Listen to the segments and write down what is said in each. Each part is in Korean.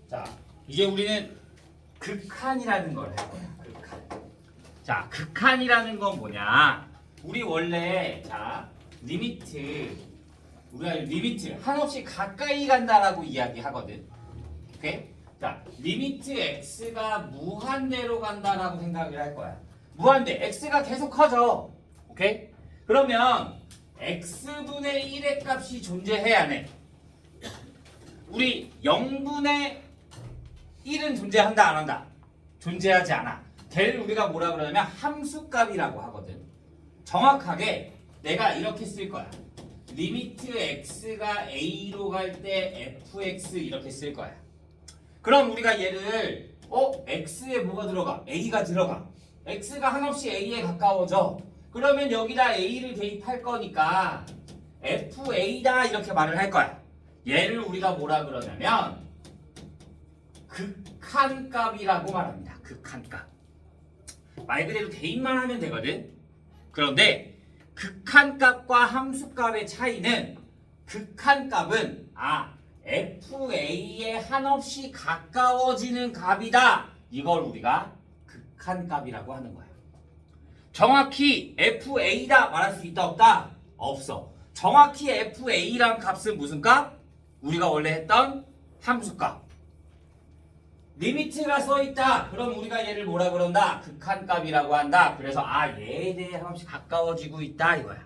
자, 이제 우리는 극한이라는 걸 할 거야. 극한. 자, 극한이라는 건 뭐냐? 우리 원래 우리가 리미트 한없이 가까이 간다라고 이야기하거든. 오케이? 자, 리미트 x가 무한대로 간다라고 생각을 할 거야. 무한대. x가 계속 커져. 오케이? 그러면 x분의 1의 값이 존재해야 해. 우리 0분의 1은 존재한다, 안 한다? 존재하지 않아. 걔를 우리가 뭐라 그러냐면 함수값이라고 하거든. 정확하게 내가 이렇게 쓸 거야. 리미트 x가 a로 갈 때 fx 이렇게 쓸 거야. 그럼 우리가 얘를 x에 뭐가 들어가? a가 들어가. x가 한없이 a에 가까워져. 그러면 여기다 a를 대입할 거니까 fa다 이렇게 말을 할 거야. 얘를 우리가 뭐라 그러냐면 극한값이라고 말합니다. 극한값. 말 그대로 대입만 하면 되거든. 그런데 극한값과 함수값의 차이는 극한값은 fa에 한없이 가까워지는 값이다. 이걸 우리가 극한값이라고 하는 거야. 정확히 fa다 말할 수 있다 없다? 없어. 정확히 fa란 값은 무슨 값? 우리가 원래 했던 함수값. 리미트가 써있다. 그럼 우리가 얘를 뭐라 그런다? 극한값이라고 한다. 그래서 얘에 대해 한없이 가까워지고 있다 이거야.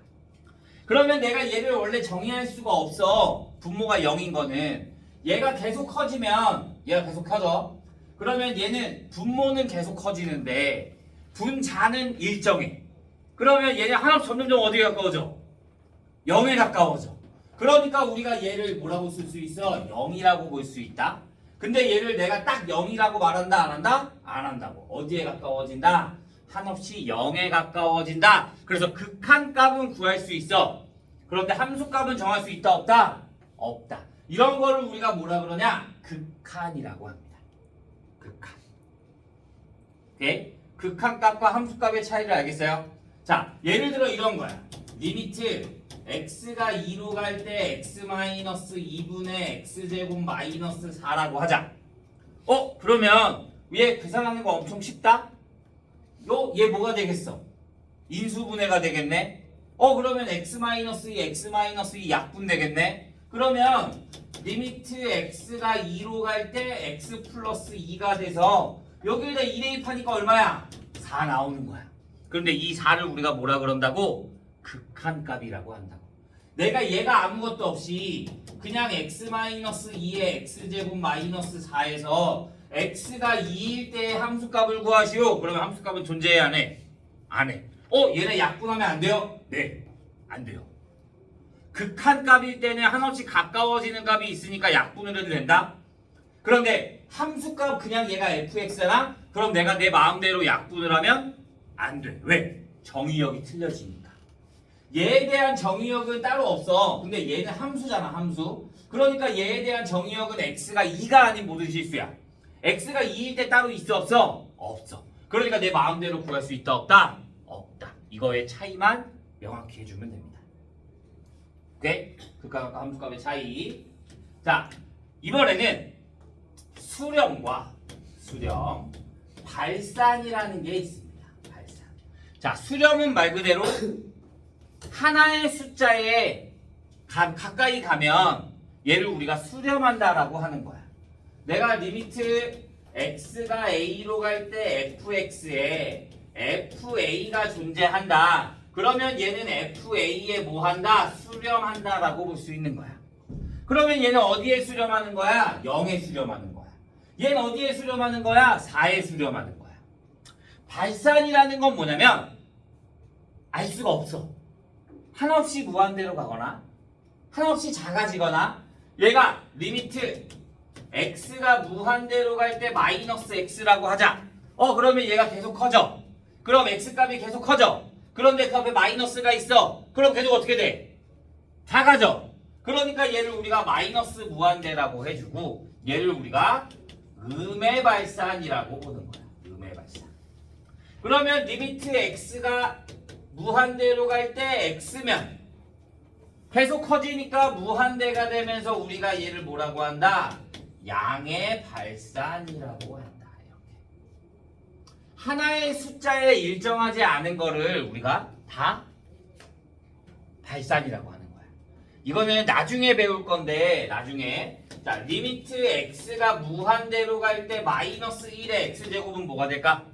그러면 내가 얘를 원래 정의할 수가 없어. 분모가 0인 거는. 얘가 계속 커지면 얘가 계속 커져. 그러면 얘는 분모는 계속 커지는데 분자는 일정해. 그러면 얘는 한없이 점점점 어디에 가까워져? 0에 가까워져. 그러니까 우리가 얘를 뭐라고 쓸 수 있어? 0이라고 볼 수 있다. 근데 얘를 내가 딱 0이라고 말한다, 안 한다? 안 한다고. 어디에 가까워진다? 한없이 0에 가까워진다. 그래서 극한값은 구할 수 있어. 그런데 함수값은 정할 수 있다, 없다? 없다. 이런 거를 우리가 뭐라 그러냐? 극한이라고 합니다. 극한. 오케이? 극한값과 함수값의 차이를 알겠어요? 자, 예를 들어 이런 거야. 리미트 x가 2로 갈 때 x-2분의 x제곱 마이너스 4라고 하자. 그러면 얘 계산하는 거 엄청 쉽다? 얘 뭐가 되겠어? 인수분해가 되겠네? 그러면 x-2, x-2 약분 되겠네? 그러면 리미트 x가 2로 갈 때 x 플러스 2가 돼서 여기에다 2 대입하니까 얼마야? 4 나오는 거야. 그런데 이 4를 우리가 뭐라 그런다고? 극한값이라고 한다고. 내가 얘가 아무것도 없이 그냥 x-2의 x제곱 마이너스 4에서 x가 2일 때의 함수값을 구하시오. 그러면 함수값은 존재해야 안 해? 안 해. 얘네 약분하면 안 돼요? 네. 안 돼요. 극한값일 때는 한없이 가까워지는 값이 있으니까 약분을 해도 된다? 그런데 함수값 그냥 얘가 fx잖아? 그럼 내가 내 마음대로 약분을 하면 안 돼. 왜? 정의역이 틀려지니까. 얘에 대한 정의역은 따로 없어. 근데 얘는 함수잖아, 함수. 그러니까 얘에 대한 정의역은 x가 2가 아닌 모든 실수야. x가 2일 때 따로 있어, 없어? 없어. 그러니까 내 마음대로 구할 수 있다, 없다? 없다. 이거의 차이만 명확히 해주면 됩니다. 오케이? 극한값과 함수값의 차이. 자, 이번에는 수렴과 발산이라는 게 있습니다. 발산. 자, 수렴은 말 그대로 하나의 숫자에 가까이 가면 얘를 우리가 수렴한다라고 하는 거야. 내가 리미트 x가 a로 갈 때 fx에 fa가 존재한다. 그러면 얘는 fa에 뭐 한다? 수렴한다라고 볼 수 있는 거야. 그러면 얘는 어디에 수렴하는 거야? 0에 수렴하는 거야. 얘는 어디에 수렴하는 거야? 4에 수렴하는 거야. 발산이라는 건 뭐냐면 알 수가 없어. 한없이 무한대로 가거나 한없이 작아지거나 얘가 리미트 x가 무한대로 갈 때 마이너스 x라고 하자. 그러면 얘가 계속 커져. 그럼 x값이 계속 커져. 그런데 그 앞에 마이너스가 있어. 그럼 계속 어떻게 돼? 작아져. 그러니까 얘를 우리가 마이너스 무한대라고 해주고 얘를 우리가 음의 발산이라고 보는 거야. 음의 발산. 그러면 리미트 x가 무한대로 갈 때 x면 계속 커지니까 무한대가 되면서 우리가 얘를 뭐라고 한다? 양의 발산이라고 한다. 이렇게. 하나의 숫자에 일정하지 않은 거를 우리가 다 발산이라고 하는 거야. 이거는 나중에 배울 건데 나중에 자 리미트 x가 무한대로 갈 때 마이너스 1의 x제곱은 뭐가 될까?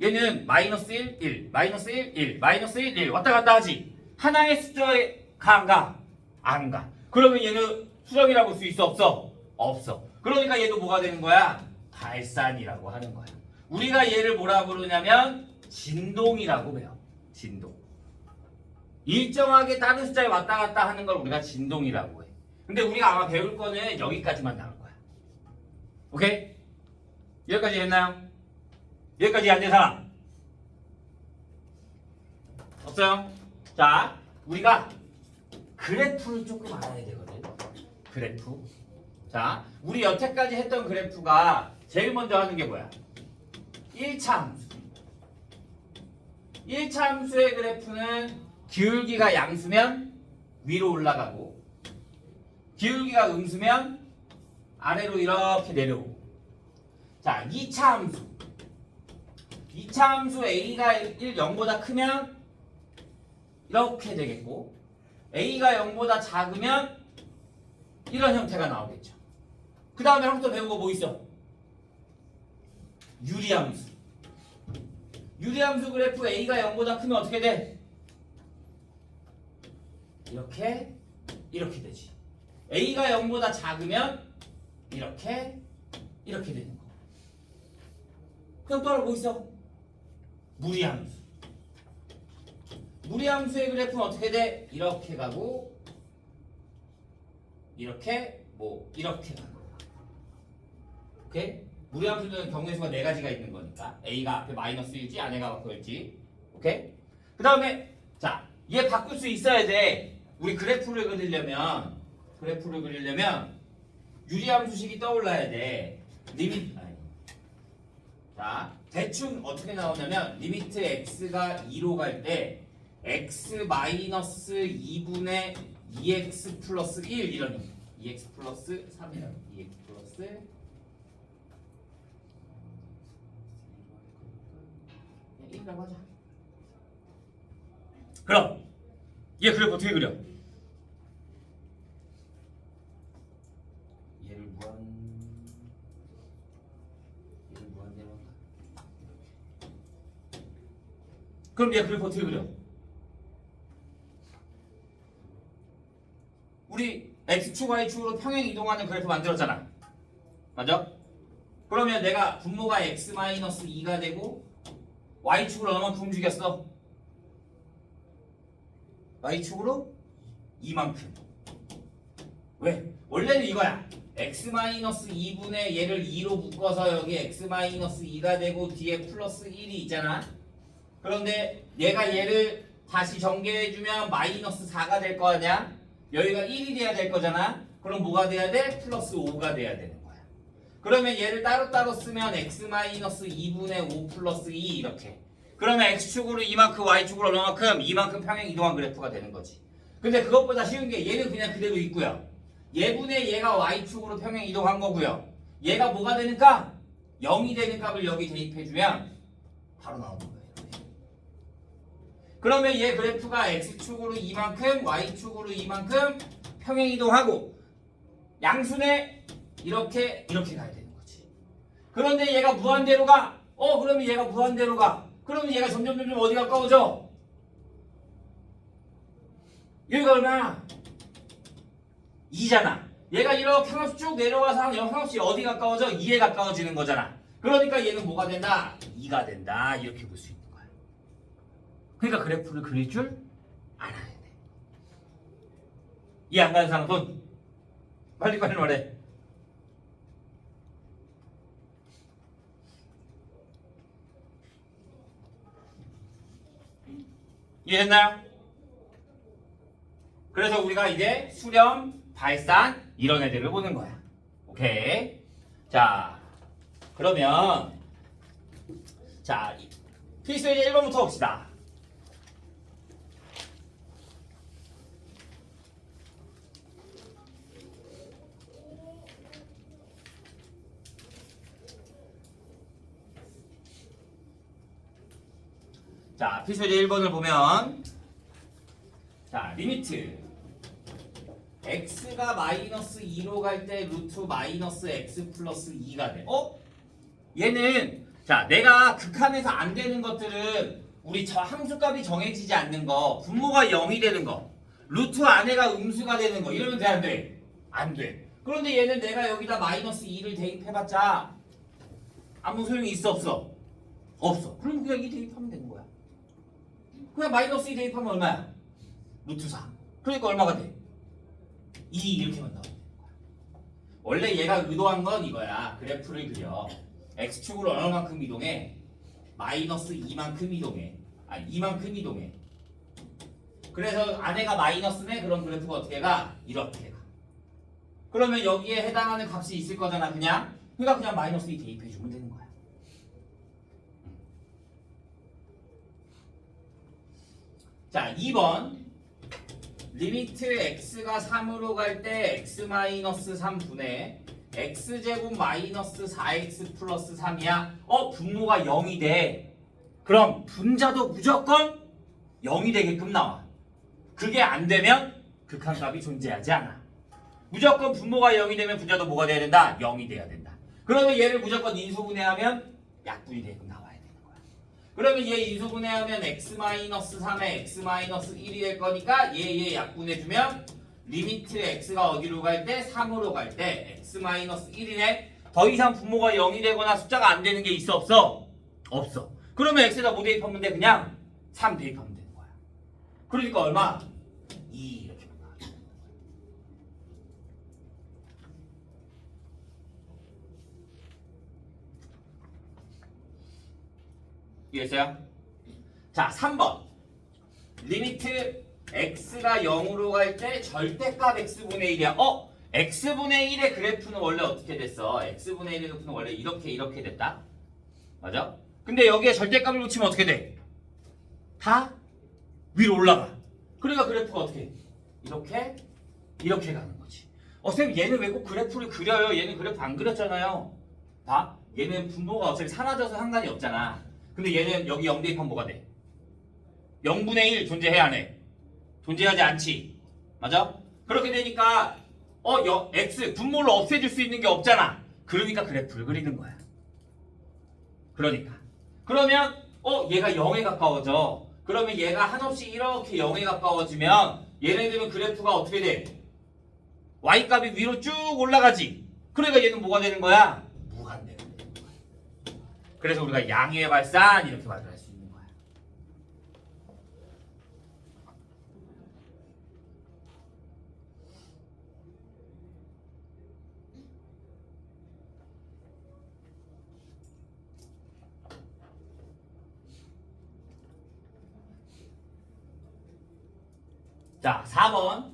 얘는 마이너스 1, 1, 마이너스 1, 1, 마이너스 1, 1 왔다 갔다 하지. 하나의 숫자에 가 안 가? 안 가. 그러면 얘는 수렴이라고 볼 수 있어 없어? 없어. 그러니까 얘도 뭐가 되는 거야? 발산이라고 하는 거야. 우리가 얘를 뭐라 부르냐면 진동이라고 배워. 진동. 일정하게 다른 숫자에 왔다 갔다 하는 걸 우리가 진동이라고 해. 근데 우리가 아마 배울 거는 여기까지만 나올 거야. 오케이? 여기까지 했나요? 여기까지 안 된 사람? 없어요? 자, 우리가 그래프를 조금 알아야 되거든. 그래프. 자, 우리 여태까지 했던 그래프가 제일 먼저 하는 게 뭐야? 1차 함수. 1차 함수의 그래프는 기울기가 양수면 위로 올라가고 기울기가 음수면 아래로 이렇게 내려오고. 자, 2차 함수. 2차 함수 a가 0보다 크면 이렇게 되겠고 a가 0보다 작으면 이런 형태가 나오겠죠. 그 다음에 한번 더 배운 거 뭐 있어? 유리함수. 유리함수 그래프 a가 0보다 크면 어떻게 돼? 이렇게 되지. a가 0보다 작으면 이렇게 되는 거. 그럼 또 하나 뭐 있어? 무리함수. 무리함수의 그래프는 어떻게 돼? 이렇게 가고 이렇게 가는 거야. 오케이? 무리함수는 경우의 수가 4가지가 있는 거니까 a가 앞에 마이너스 1지 아래가 바꿔일지. 오케이? 그 다음에 자, 얘 바꿀 수 있어야 돼. 우리 그래프를 그리려면 유리함수식이 떠올라야 돼. 자, 대충 어떻게 나오냐면 리미트 x가 2로 갈 때 x 마이너스 2분의 2x 플러스 1 이런 의미. 2x 플러스 3이라고. 2x 플러스 1이라고 하자. 그럼 얘 그래프 어떻게 그려? 얘를 무한대로 한다. 그럼 얘 그래프 어떻게 그려? 우리 x축, y축으로 평행 이동하는 그래프 만들었잖아. 맞아? 그러면 내가 분모가 x-2가 되고 y축으로 얼마만큼 움직였어? y축으로 이만큼. 왜? 원래는 이거야. x-2분의 얘를 2로 묶어서 여기 x-2가 되고 뒤에 플러스 1이 있잖아. 그런데 얘가 얘를 다시 전개해주면 마이너스 4가 될 거 아니야? 여기가 1이 돼야 될 거잖아. 그럼 뭐가 돼야 돼? 플러스 5가 돼야 되는 거야. 그러면 얘를 따로따로 쓰면 x-2분의 5 플러스 2 이렇게. 그러면 x축으로 이만큼 y축으로 얼마만큼? 이만큼 평행 이동한 그래프가 되는 거지. 근데 그것보다 쉬운 게 얘는 그냥 그대로 있고요. 얘분의 얘가 y축으로 평행 이동한 거고요. 얘가 뭐가 되니까? 0이 되는 값을 여기 대입해주면 바로 나오는 거예요. 그러면 얘 그래프가 x축으로 이만큼 y축으로 이만큼 평행 이동하고 양순에 이렇게 가야 되는 거지. 그런데 얘가 무한대로 가. 그러면 얘가 무한대로 가. 그러면 얘가 점점 어디 가까워져? 여기가 얼마야? 2잖아. 얘가 이렇게 한없이 쭉 내려와서 한없이 어디 가까워져? 2에 가까워지는 거잖아. 그러니까 얘는 뭐가 된다? 2가 된다. 이렇게 볼 수 있는 거야. 그러니까 그래프를 그릴 줄 알아야 돼. 이해 안 가는 사람 손 빨리 말해. 이해했나요? 그래서 우리가 이제 수렴, 발산 이런 애들을 보는 거야. 오케이. 자, 그러면 자 필수 예제 1번부터 봅시다. 자, 1번 자, 필수제 1번을 보면 자, 리미트 x가 마이너스 2로 갈 때 루트 마이너스 x 플러스 2가 돼. 얘는 자, 내가 극한에서 안 되는 것들은 우리 저 함수값이 정해지지 않는 거, 분모가 0이 되는 거, 루트 안에가 음수가 되는 거 이러면 돼, 안 돼? 안 돼. 그런데 얘는 내가 여기다 마이너스 2를 대입해봤자 아무 소용이 있어, 없어? 없어. 그럼 그냥 2 대입하면 되는 거야. 그냥 마이너스 2 대입하면 얼마야? 루트 4. 그러니까 얼마가 돼? 2 이렇게만 나오면 되는 거야. 원래 얘가 의도한 건 이거야. 그래프를 그려. x축으로 얼마만큼 이동해? 마이너스 2만큼 이동해. 아니 2만큼 이동해. 그래서 안에가 마이너스네? 그럼 그래프가 어떻게 가? 이렇게 가. 그러면 여기에 해당하는 값이 있을 거잖아. 그러니까 그냥 마이너스 2 대입해주면 되는 거야. 자, 2번 리미트 x가 3으로 갈 때 x-3분의 x제곱 마이너스 4x 플러스 3이야. 분모가 0이 돼. 그럼 분자도 무조건 0이 되게끔 나와. 그게 안 되면 극한값이 존재하지 않아. 무조건 분모가 0이 되면 분자도 뭐가 돼야 된다? 0이 돼야 된다. 그러면 얘를 무조건 인수분해하면 약분이 되게끔 나와야 되는 거야. 그러면 얘 인수분해하면 x-3에 x-1이 될 거니까 얘 약분해주면 리미트 x가 어디로 갈 때? 3으로 갈 때 x-1이네. 더 이상 분모가 0이 되거나 숫자가 안 되는 게 있어, 없어? 없어. 그러면 x에다 뭐 대입하면 돼? 그냥 3 대입하면 되는 거야. 그러니까 얼마? 2 이렇게 나와. 이해했어요? 자, 3번 리미트 x가 0으로 갈 때 절대값 x분의 1이야. x분의 1의 그래프는 원래 어떻게 됐어? x분의 1의 그래프는 원래 이렇게 됐다. 맞아? 근데 여기에 절대값을 붙이면 어떻게 돼? 다 위로 올라가. 그러니까 그래프가 어떻게 해? 이렇게 가는 거지. 쌤 얘는 왜 꼭 그래프를 그려요? 얘는 그래프 안 그렸잖아요. 봐. 얘는 분모가 어차피 사라져서 상관이 없잖아. 근데 얘는 여기 0 대입하면 뭐가 돼? 0분의 1 존재해 안 해? 존재하지 않지. 맞아? 그렇게 되니까 x 분모를 없애줄 수 있는 게 없잖아. 그러니까 그래프를 그리는 거야. 그러면 얘가 0에 가까워져. 그러면 얘가 한없이 이렇게 0에 가까워지면 얘네들은 그래프가 어떻게 돼? y값이 위로 쭉 올라가지. 그러니까 얘는 뭐가 되는 거야? 무한대가 되는 거야. 그래서 우리가 양의 발산 이렇게 말을 할 수 있는 거야. 자, 4번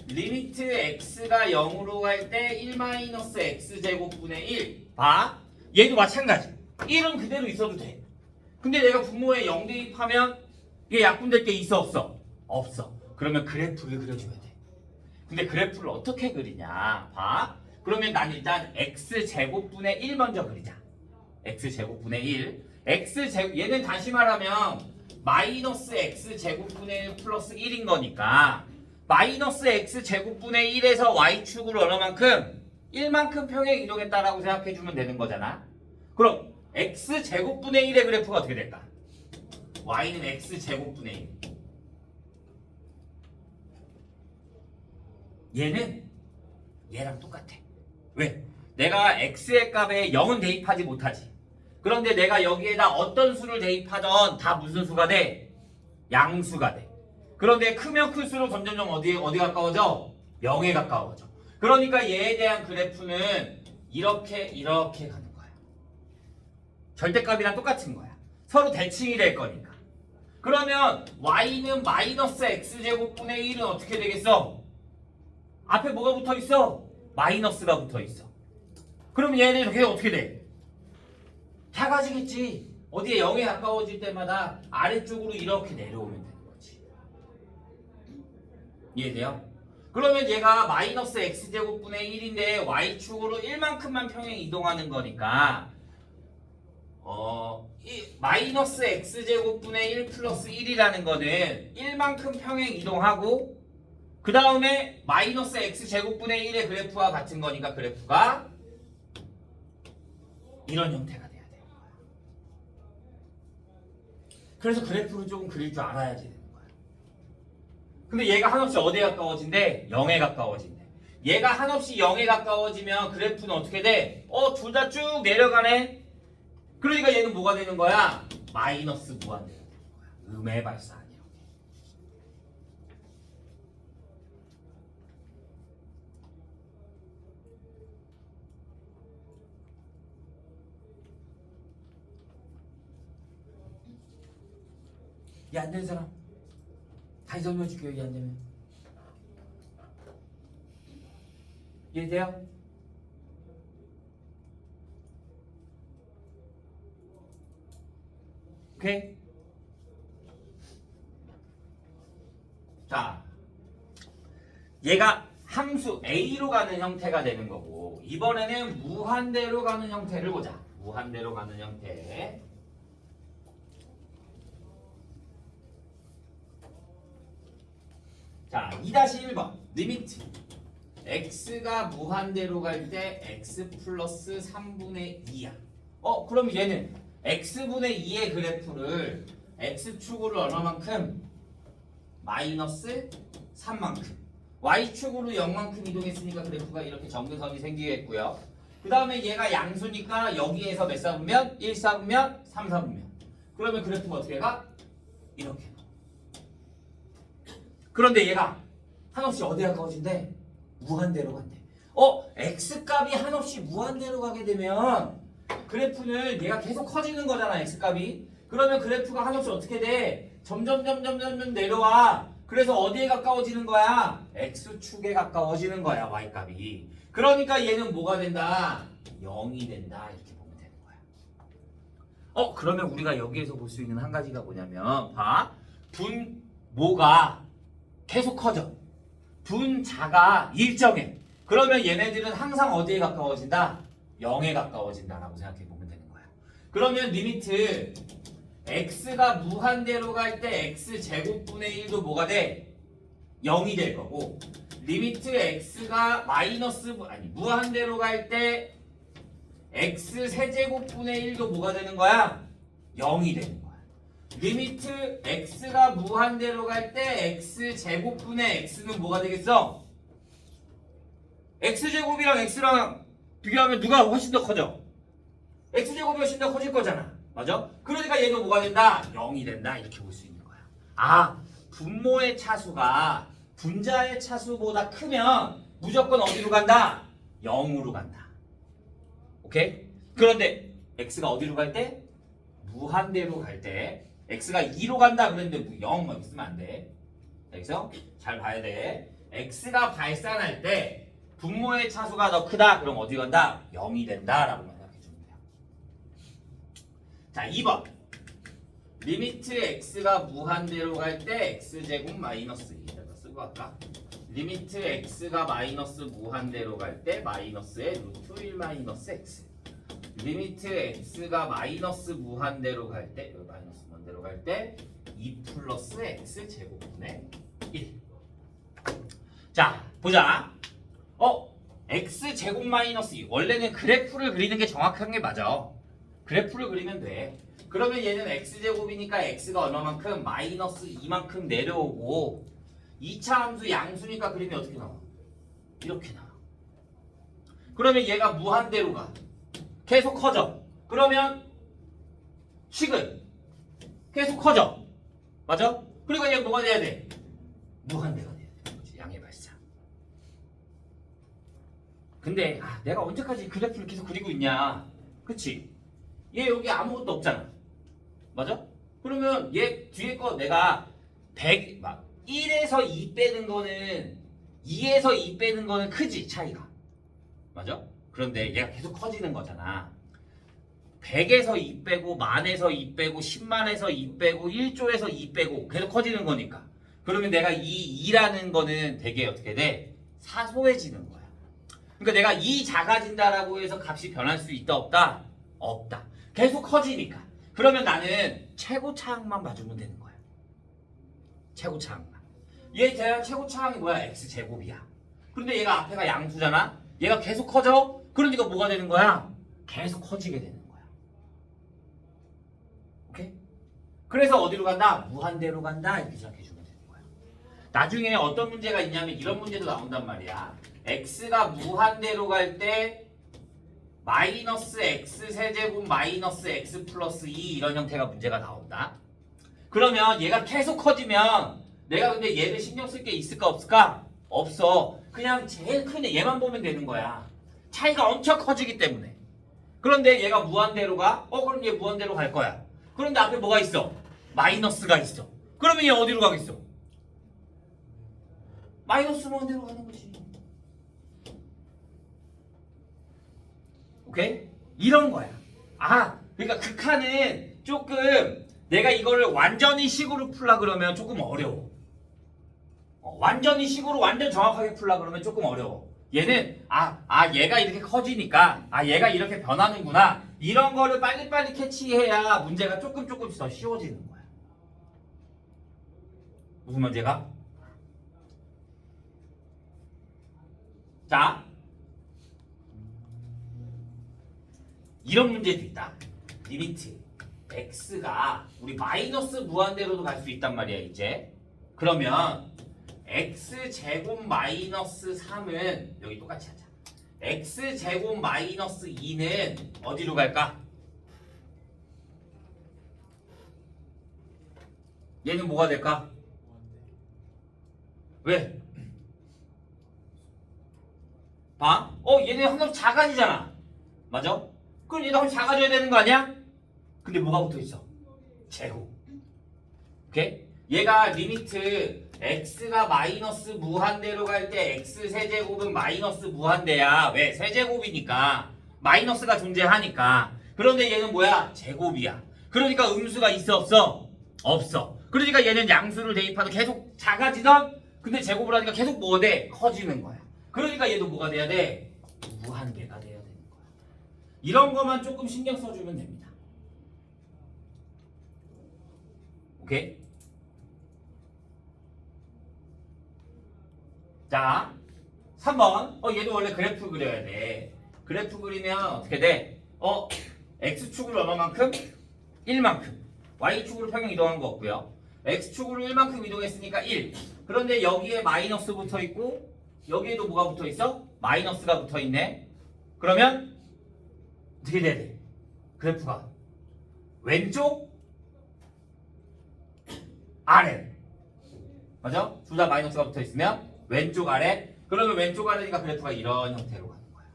리미트 x가 0으로 갈 때 1-x제곱분의 1 봐. 얘도 마찬가지. 1은 그대로 있어도 돼. 근데 내가 분모에 0 대입하면 얘 약분될 게 있어, 없어? 없어. 그러면 그래프를 그려줘야 돼. 근데 그래프를 어떻게 그리냐? 봐. 그러면 난 일단 x제곱분의 1 먼저 그리자. x제곱분의 1 x제곱 얘는 다시 말하면 마이너스 x제곱분의 1 플러스 1인 거니까 마이너스 x제곱분의 1에서 y축으로 얼마만큼? 1만큼 평행 이동했다라고 생각해주면 되는 거잖아. 그럼 x제곱분의 1의 그래프가 어떻게 될까? y는 x제곱분의 1 얘는 얘랑 똑같아. 왜? 내가 x의 값에 0은 대입하지 못하지. 그런데 내가 여기에다 어떤 수를 대입하던 다 무슨 수가 돼? 양수가 돼. 그런데 크면 클수록 점점점 어디 가까워져? 0에 가까워져. 그러니까 얘에 대한 그래프는 이렇게 가는 거야. 절대값이랑 똑같은 거야. 서로 대칭이 될 거니까. 그러면 y는 마이너스 x제곱분의 1은 어떻게 되겠어? 앞에 뭐가 붙어 있어? 마이너스가 붙어 있어. 그러면 얘는 이렇게 어떻게 돼? 작아지겠지. 어디에 0에 가까워질 때마다 아래쪽으로 이렇게 내려오면 되는 거지. 이해돼요? 그러면 얘가 마이너스 x제곱분의 1인데 y축으로 1만큼만 평행 이동하는 거니까 마이너스 x제곱분의 1 플러스 1이라는 거는 1만큼 평행 이동하고 그 다음에 마이너스 x제곱분의 1의 그래프와 같은 거니까 그래프가 이런 형태가 돼야 돼요. 그래서 그래프를 조금 그릴 줄 알아야지 되는 거야. 근데 얘가 한없이 어디에 가까워진대? 0에 가까워진대. 얘가 한없이 0에 가까워지면 그래프는 어떻게 돼? 둘 다 쭉 내려가네? 그러니까 얘는 뭐가 되는 거야? 마이너스 무한대가 되는 거야. 음의 발산. 이해 안 되는 사람? 다시 설명해 줄게요. 이해 안 되면. 이해돼요? 오케이? 자, 얘가 함수 A로 가는 형태가 되는 거고 이번에는 무한대로 가는 형태를 보자. 무한대로 가는 형태. 자, 2-1번 리미트 x가 무한대로 갈 때 x 플러스 3분의 2야. 그럼 얘는 x분의 2의 그래프를 x축으로 얼마만큼? 마이너스 3만큼. y축으로 0만큼 이동했으니까 그래프가 이렇게 정근선이 생기겠고요. 그 다음에 얘가 양수니까 여기에서 몇 사분면? 1사분면? 3사분면. 그러면 그래프가 어떻게 가? 이렇게. 그런데 얘가 한없이 어디에 가까워진대? 무한대로 간대. x값이 한없이 무한대로 가게 되면 그래프는 얘가 계속 커지는 거잖아, x값이. 그러면 그래프가 한없이 어떻게 돼? 점점 내려와. 그래서 어디에 가까워지는 거야? x축에 가까워지는 거야, y값이. 그러니까 얘는 뭐가 된다? 0이 된다. 이렇게 보면 되는 거야. 그러면 우리가 여기에서 볼 수 있는 한 가지가 뭐냐면 봐. 분모가 계속 커져. 분자가 일정해. 그러면 얘네들은 항상 어디에 가까워진다? 0에 가까워진다라고 생각해 보면 되는 거야. 그러면 리미트 x가 무한대로 갈 때 x제곱분의 1도 뭐가 돼? 0이 될 거고 리미트 x가 무한대로 갈 때 x세제곱분의 1도 뭐가 되는 거야? 0이 되는 거야. 리미트 x가 무한대로 갈 때 x제곱분의 x는 뭐가 되겠어? x제곱이랑 x랑 비교하면 누가 훨씬 더 커져? x제곱이 훨씬 더 커질 거잖아. 맞아? 그러니까 얘도 뭐가 된다? 0이 된다. 이렇게 볼 수 있는 거야. 분모의 차수가 분자의 차수보다 크면 무조건 어디로 간다? 0으로 간다. 오케이? 그런데 x가 어디로 갈 때? 무한대로 갈 때 x가 2로 간다 그랬는데 0 막 있으면 안 돼. 여기서 잘 봐야 돼. x가 발산할 때 분모의 차수가 더 크다. 그럼 어디 간다? 0이 된다라고 생각해주면 돼요. 자, 2번. 리미트 x가 무한대로 갈 때 x제곱 마이너스 2. 내가 쓰고 갈까? 리미트 x가 마이너스 무한대로 갈 때 마이너스의 루트 1 마이너스 x. 리미트 x가 마이너스 무한대로 갈 때 마이너스 무한대로 갈 때 2 플러스 x 제곱분의 1. 자, 보자. x 제곱 마이너스 2. 원래는 그래프를 그리는 게 정확한 게 맞아. 그래프를 그리면 돼. 그러면 얘는 x 제곱이니까 x가 얼마만큼? 마이너스 2만큼 내려오고 2차 함수 양수니까 그림이 어떻게 나와? 이렇게 나와. 그러면 얘가 무한대로 가. 계속 커져. 그러면 식은 계속 커져. 맞아? 그리고 얘 뭐가 돼야 돼? 무한대가 돼야 돼. 양의 발산. 근데 내가 언제까지 그래프를 계속 그리고 있냐? 그치? 얘 여기 아무것도 없잖아. 맞아? 그러면 얘 뒤에 거 내가 1에서 2 빼는 거는 2에서 2 빼는 거는 크지 차이가. 맞아? 그런데 얘가 계속 커지는 거잖아. 100에서 2 빼고 만에서 2 빼고 10만에서 2 빼고 1조에서 2 빼고 계속 커지는 거니까. 그러면 내가 이 2라는 거는 되게 어떻게 돼? 사소해지는 거야. 그러니까 내가 2 작아진다라고 해서 값이 변할 수 있다 없다? 없다. 계속 커지니까. 그러면 나는 최고차항만 봐주면 되는 거야. 최고차항만. 얘에 대한 최고차항이 뭐야? x제곱이야. 그런데 얘가 앞에가 양수잖아. 얘가 계속 커져? 그러니까 뭐가 되는 거야? 계속 커지게 되는 거야. 오케이? 그래서 어디로 간다? 무한대로 간다. 이렇게 생각해주면 되는 거야. 나중에 어떤 문제가 있냐면 이런 문제도 나온단 말이야. x가 무한대로 갈 때 마이너스 x 세제곱 마이너스 x 플러스 2 이런 형태가 문제가 나온다. 그러면 얘가 계속 커지면 내가 근데 얘를 신경 쓸 게 있을까 없을까? 없어. 그냥 제일 큰 얘만 보면 되는 거야. 차이가 엄청 커지기 때문에. 그런데 얘가 무한대로 가? 그럼 얘 무한대로 갈 거야. 그런데 앞에 뭐가 있어? 마이너스가 있어. 그러면 얘 어디로 가겠어? 마이너스 무한대로 가는 거지. 오케이? 이런 거야. 그러니까 극한은 조금 내가 이거를 완전히 식으로 풀라 그러면 조금 어려워. 완전히 식으로 완전 정확하게 풀라 그러면 조금 어려워. 얘는 얘가 이렇게 커지니까 얘가 이렇게 변하는구나. 이런 거를 빨리빨리 캐치해야 문제가 조금씩 더 쉬워지는 거야. 무슨 문제가? 자, 이런 문제도 있다. 리미트 x가 우리 마이너스 무한대로도 갈 수 있단 말이야 이제. 그러면 x제곱 마이너스 3은 여기 똑같이 하자. x제곱 마이너스 2는 어디로 갈까? 얘는 뭐가 될까? 왜? 봐? 얘는 항상 작아지잖아. 맞아? 그럼 얘도 항상 작아져야 되는 거 아니야? 근데 뭐가 붙어있어? 제곱. 오케이? 얘가 리미트 x가 마이너스 무한대로 갈 때 x 세제곱은 마이너스 무한대야. 왜? 세제곱이니까. 마이너스가 존재하니까. 그런데 얘는 뭐야? 제곱이야. 그러니까 음수가 있어 없어? 없어. 그러니까 얘는 양수를 대입하도 계속 작아지던 근데 제곱을 하니까 계속 뭐가 돼? 커지는 거야. 그러니까 얘도 뭐가 돼야 돼? 무한대가 돼야 되는 거야. 이런 것만 조금 신경 써주면 됩니다. 오케이? 자, 3번. 얘도 원래 그래프 그려야 돼. 그래프 그리면 어떻게 돼? x축으로 얼마만큼? 1만큼. y축으로 평행 이동한 거 없고요. x축으로 1만큼 이동했으니까 1. 그런데 여기에 마이너스 붙어 있고 여기에도 뭐가 붙어 있어? 마이너스가 붙어 있네. 그러면 어떻게 돼야 돼? 그래프가 왼쪽 아래. 맞아? 둘 다 마이너스가 붙어 있으면 왼쪽 아래. 그러면 왼쪽 아래니까 그래프가 이런 형태로 가는 거야.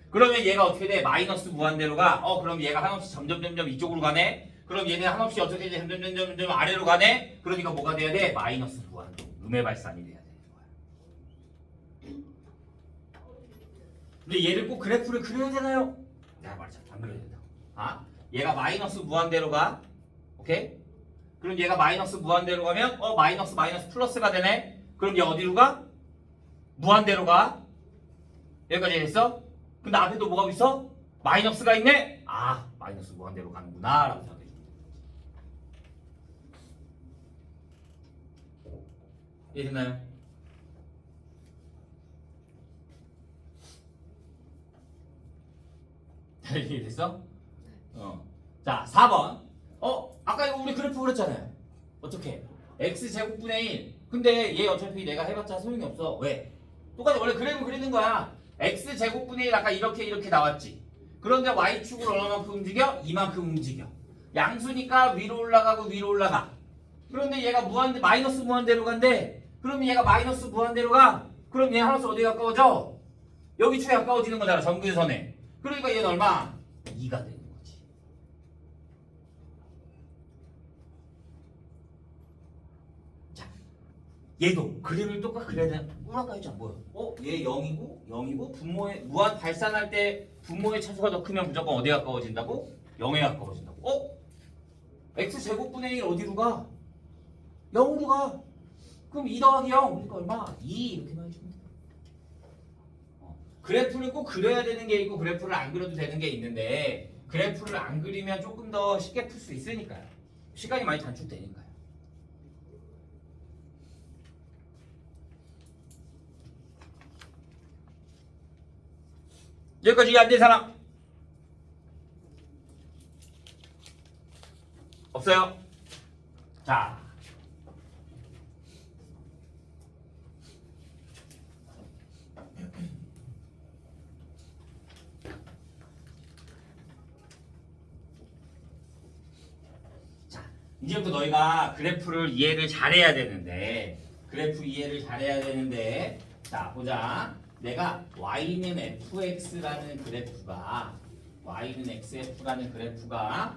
그러면 얘가 어떻게 돼? 마이너스 무한대로 가. 그럼 얘가 한없이 점점 이쪽으로 가네. 그럼 얘는 한없이 어떻게 돼? 점점 아래로 가네. 그러니까 뭐가 돼야 돼? 마이너스 무한대. 음의 발산이 돼야 되는 거야. 근데 얘를 꼭 그래프를 그려야 되나요? 내가 말했잖아. 안 그려야 된다. 얘가 마이너스 무한대로 가. 오케이? 그럼 얘가 마이너스 무한대로 가면 마이너스 플러스가 되네. 그럼 얘 어디로 가? 무한대로 가. 여기까지 됐어? 근데 앞에도 뭐가 있어? 마이너스가 있네? 마이너스 무한대로 가는구나 라고 생각해 줍니다. 이해됐나요? 이해됐어? 자, 4번. 아까 이거 우리 그래프 그렸잖아요. 어떻게? x제곱분의 1. 근데 얘 어차피 내가 해봤자 소용이 없어. 왜? 똑같이 원래 그래프 그리는 거야. x제곱분의 1 아까 이렇게 나왔지. 그런데 y축으로 얼마만큼 움직여? 이만큼 움직여. 양수니까 위로 올라가. 그런데 얘가 마이너스 무한대로 간대. 그럼 얘가 마이너스 무한대로 가. 그럼 얘 하나씩 어디에 가까워져? 여기 축에 가까워지는 거잖아. 점근선에. 그러니까 얘는 얼마? 2가 되는 거지. 자, 얘도 그림을 똑같이 그려야 되나? 뭐라고 했잖아. 뭐야? 얘 0이고 분모에 무한 발산할 때 분모의 차수가 더 크면 무조건 어디에 가까워진다고? 0에 가까워진다고. x제곱분의 1 어디로 가? 0으로 가. 그럼 2 더하기 0 그러니까 얼마? 2 이렇게만 해주면 돼. 그래프를 꼭 그려야 되는 게 있고 그래프를 안 그려도 되는 게 있는데 그래프를 안 그리면 조금 더 쉽게 풀 수 있으니까요. 시간이 많이 단축되니까요. 여기까지 이해 안 된 사람? 없어요? 자. 이제부터 너희가 그래프를 이해를 잘해야 되는데 자 보자. 내가 y는 fx라는 그래프가 y는 xf라는 그래프가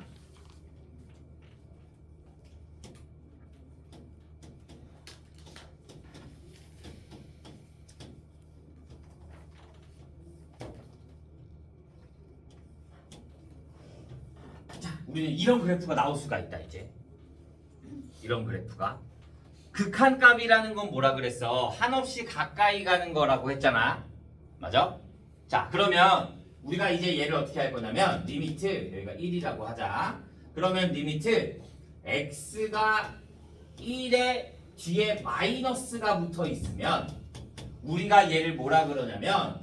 자 우리는 이런 그래프가 나올 수가 있다. 이제 이런 그래프가 극한값이라는 건 뭐라 그랬어? 한없이 가까이 가는 거라고 했잖아. 맞아? 자 그러면 우리가 이제 얘를 어떻게 할 거냐면 리미트 여기가 1이라고 하자. 그러면 리미트 x가 1에 뒤에 마이너스가 붙어 있으면 우리가 얘를 뭐라 그러냐면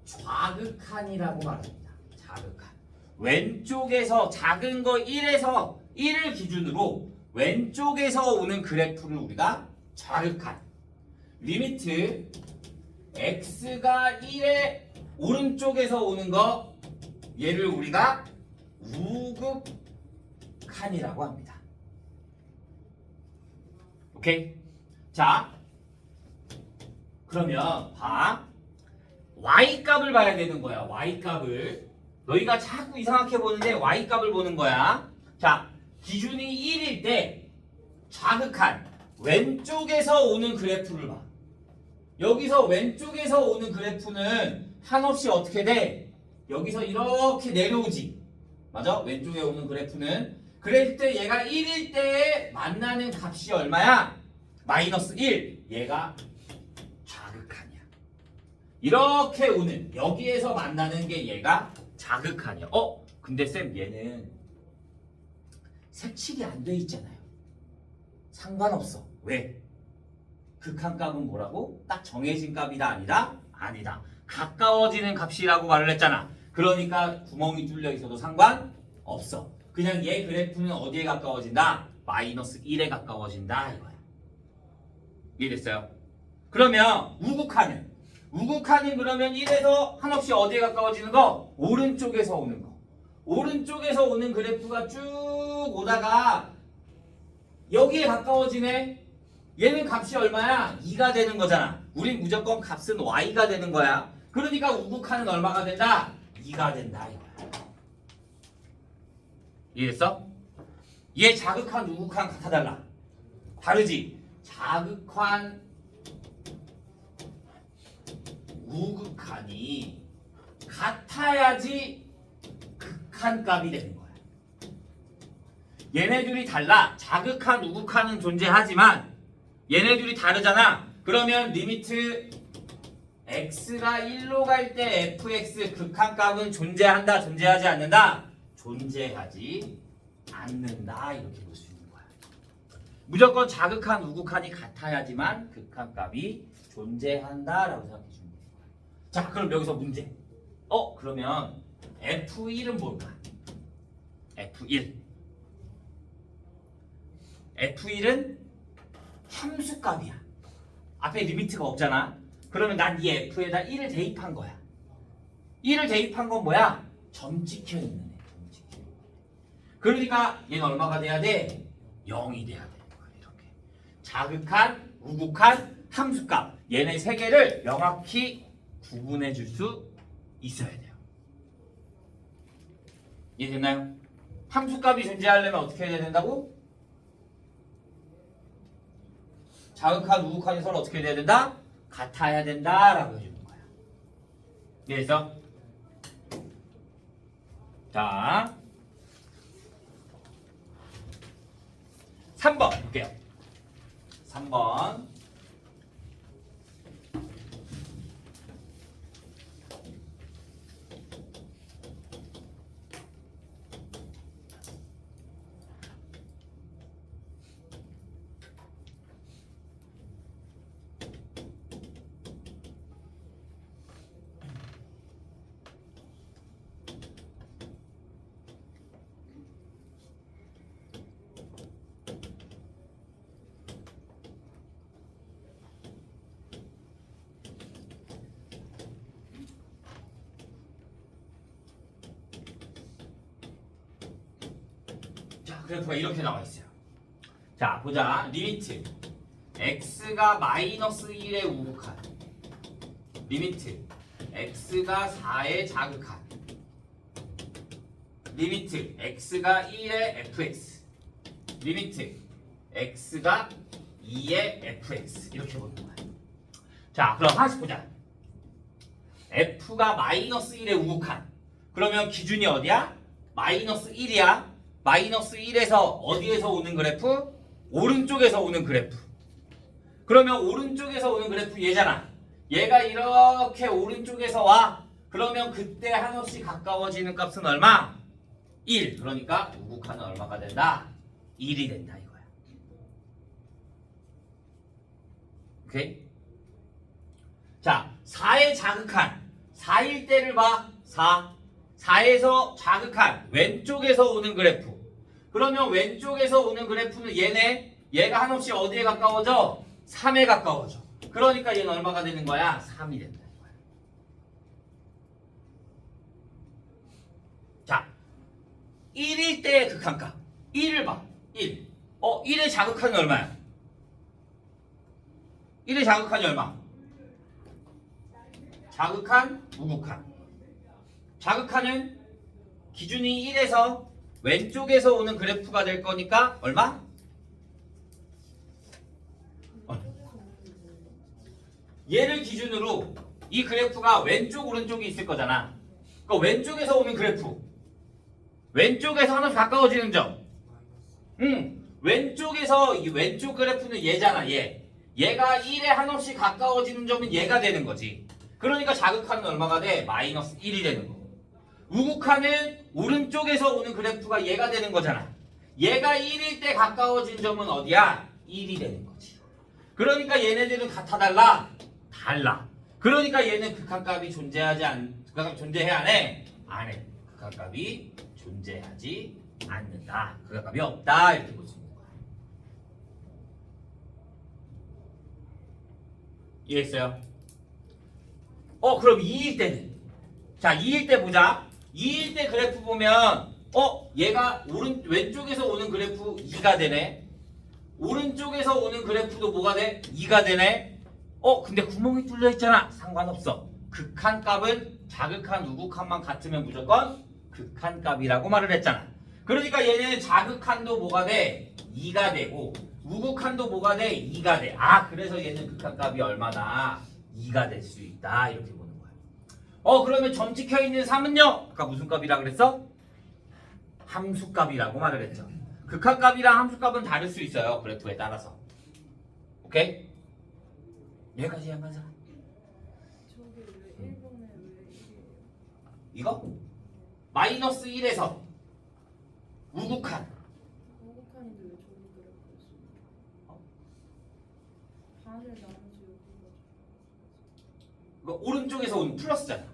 좌극한이라고 말합니다. 좌극한. 왼쪽에서 작은 거 1에서 1을 기준으로 왼쪽에서 오는 그래프를 우리가 좌극한. 리미트 x가 1의 오른쪽에서 오는 거 얘를 우리가 우극한이라고 합니다. 오케이? 자 그러면 봐. y값을 봐야 되는 거야. y값을. 너희가 자꾸 이상하게 보는데 y값을 보는 거야. 자 기준이 1일 때 좌극한 왼쪽에서 오는 그래프를 봐. 여기서 왼쪽에서 오는 그래프는 한없이 어떻게 돼? 여기서 이렇게 내려오지. 맞아? 왼쪽에 오는 그래프는. 그럴 때 얘가 1일 때 만나는 값이 얼마야? 마이너스 1. 얘가 좌극한이야. 이렇게 오는 여기에서 만나는 게 얘가 좌극한이야. 근데 쌤 얘는 색칠이 안 돼 있잖아요. 상관없어. 왜? 극한값은 뭐라고? 딱 정해진 값이다 아니다? 아니다. 가까워지는 값이라고 말을 했잖아. 그러니까 구멍이 뚫려 있어도 상관없어. 그냥 얘 그래프는 어디에 가까워진다? 마이너스 1에 가까워진다 이거야. 이해됐어요? 그러면 우극한은 그러면 1에서 한없이 어디에 가까워지는 거? 오른쪽에서 오는 거. 오른쪽에서 오는 그래프가 쭉 오다가 여기에 가까워지네. 얘는 값이 얼마야? 2가 되는 거잖아. 우린 무조건 값은 y가 되는 거야. 그러니까 우극한은 얼마가 된다? 2가 된다 이거야. 이해됐어? 얘 자극한 우극한 같아 달라? 다르지? 자극한 우극한이 같아야지 극한값이 되는 거야. 얘네들이 달라. 자극한 우극한은 존재하지만 얘네들이 다르잖아. 그러면 리미트 x가 1로 갈 때 fx 극한값은 존재한다, 존재하지 않는다? 존재하지 않는다. 이렇게 볼 수 있는 거야. 무조건 자극한 우극한이 같아야지만 극한값이 존재한다라고 생각해 주면 되는 거야. 자, 그럼 여기서 문제. 그러면 f1은 뭘까? F1은 함수값이야. 앞에 리미트가 없잖아. 그러면 난 이 F에다 1을 대입한 거야. 1을 대입한 건 뭐야? 점 찍혀 있는 애. 점 찍혀 있는 애. 그러니까 얘는 얼마가 돼야 돼? 0이 돼야 되는 거야. 이렇게. 자극한, 우극한, 함수값. 얘네 세 개를 명확히 구분해 줄 수 있어야 돼요. 이해됐나요? 함수값이 존재하려면 어떻게 해야 된다고? 자극한, 우극한이 서로 어떻게 돼야 된다? 같아야 된다라고 해주는 거야. 그래서 자 3번 볼게요. 3번 그래프가 이렇게 나와 있어요. 자, 보자. 리미트 x가 마이너스 1의 우극한, 리미트 x가 4의 자극한, 리미트 x가 1의 fx, 리미트 x가 2의 fx 이렇게 보는 거야. 자, 그럼 하나씩 보자. f가 마이너스 1의 우극한. 그러면 기준이 어디야? 마이너스 1이야. 마이너스 1에서 어디에서 오는 그래프? 오른쪽에서 오는 그래프. 그러면 오른쪽에서 오는 그래프 얘잖아. 얘가 이렇게 오른쪽에서 와. 그러면 그때 한없이 가까워지는 값은 얼마? 1. 그러니까 우극한은 얼마가 된다? 1이 된다 이거야. 오케이? 자, 4의 자극한. 4일 때를 봐. 4. 4에서 자극한 왼쪽에서 오는 그래프. 그러면 왼쪽에서 오는 그래프는 얘네. 얘가 한없이 어디에 가까워져? 3에 가까워져. 그러니까 얘는 얼마가 되는 거야? 3이 된다. 자, 1일 때의 극한값. 1을 봐. 1. 1의 자극한이 얼마야? 1의 자극한이 얼마? 자극한, 우극한. 자극한은 기준이 1에서 왼쪽에서 오는 그래프가 될 거니까 얼마? 얘를 기준으로 이 그래프가 왼쪽 오른쪽이 있을 거잖아. 그러니까 왼쪽에서 오는 그래프, 왼쪽에서 하나씩 가까워지는 점. 왼쪽에서 이 왼쪽 그래프는 얘잖아. 얘가 1에 한없이 가까워지는 점은 얘가 되는 거지. 그러니까 자극하는 얼마가 돼? 마이너스 1이 되는 거. 우극하는 오른쪽에서 오는 그래프가 얘가 되는 거잖아. 얘가 1일 때 가까워진 점은 어디야? 1이 되는 거지. 그러니까 얘네들은 같아 달라? 달라. 그러니까 얘는 극한값이 존재해야 안 해? 안 해. 극한값이 존재하지 않는다. 극한값이 없다. 이렇게 볼 수 있는 거야. 이해했어요? 그럼 2일 때는? 자, 2일 때 보자. 2일 때 그래프 보면 얘가 왼쪽에서 오는 그래프 2가 되네. 오른쪽에서 오는 그래프도 뭐가 돼? 2가 되네. 근데 구멍이 뚫려 있잖아. 상관없어. 극한값은 자극한, 우극한만 같으면 무조건 극한값이라고 말을 했잖아. 그러니까 얘는 자극한도 뭐가 돼? 2가 되고 우극한도 뭐가 돼? 2가 돼. 그래서 얘는 극한값이 얼마나? 2가 될 수 있다. 이렇게 보는 거야. 그러면 점 찍혀 있는 3은요? 아까 무슨 값이라 그랬어? 함수값이라고 말을 했죠. 극한값이랑 함수값은 다를 수 있어요. 그래프에 따라서. 오케이? 여기까지 한번 사람. 저기 왜 1번에 왜 1이에요? 이거? 마이너스 1에서 우극한. 우극한인데 왜 저기 그래프였어요? 반을 나누지 여기가. 이거 오른쪽에서 온 플러스잖아.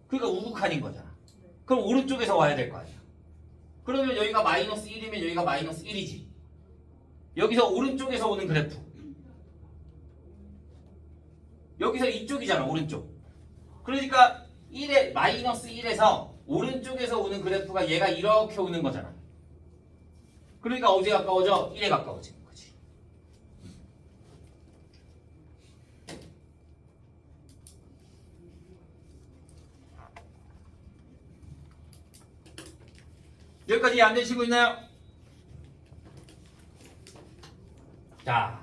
그러니까 우극한인 거잖아. 네. 그럼 오른쪽에서 와야 될 거 아니야. 그러면 여기가 마이너스 1이면 여기가 마이너스 1이지. 여기서 오른쪽에서 오는 그래프. 여기서 이쪽이잖아. 오른쪽. 그러니까 마이너스 1에서 오른쪽에서 오는 그래프가 얘가 이렇게 오는 거잖아. 그러니까 어디에 가까워져? 1에 가까워지는 거지. 여기까지 안 되시고 있나요? 자,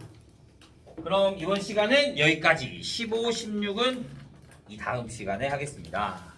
그럼 이번 시간은 여기까지. 15, 16은 이 다음 시간에 하겠습니다.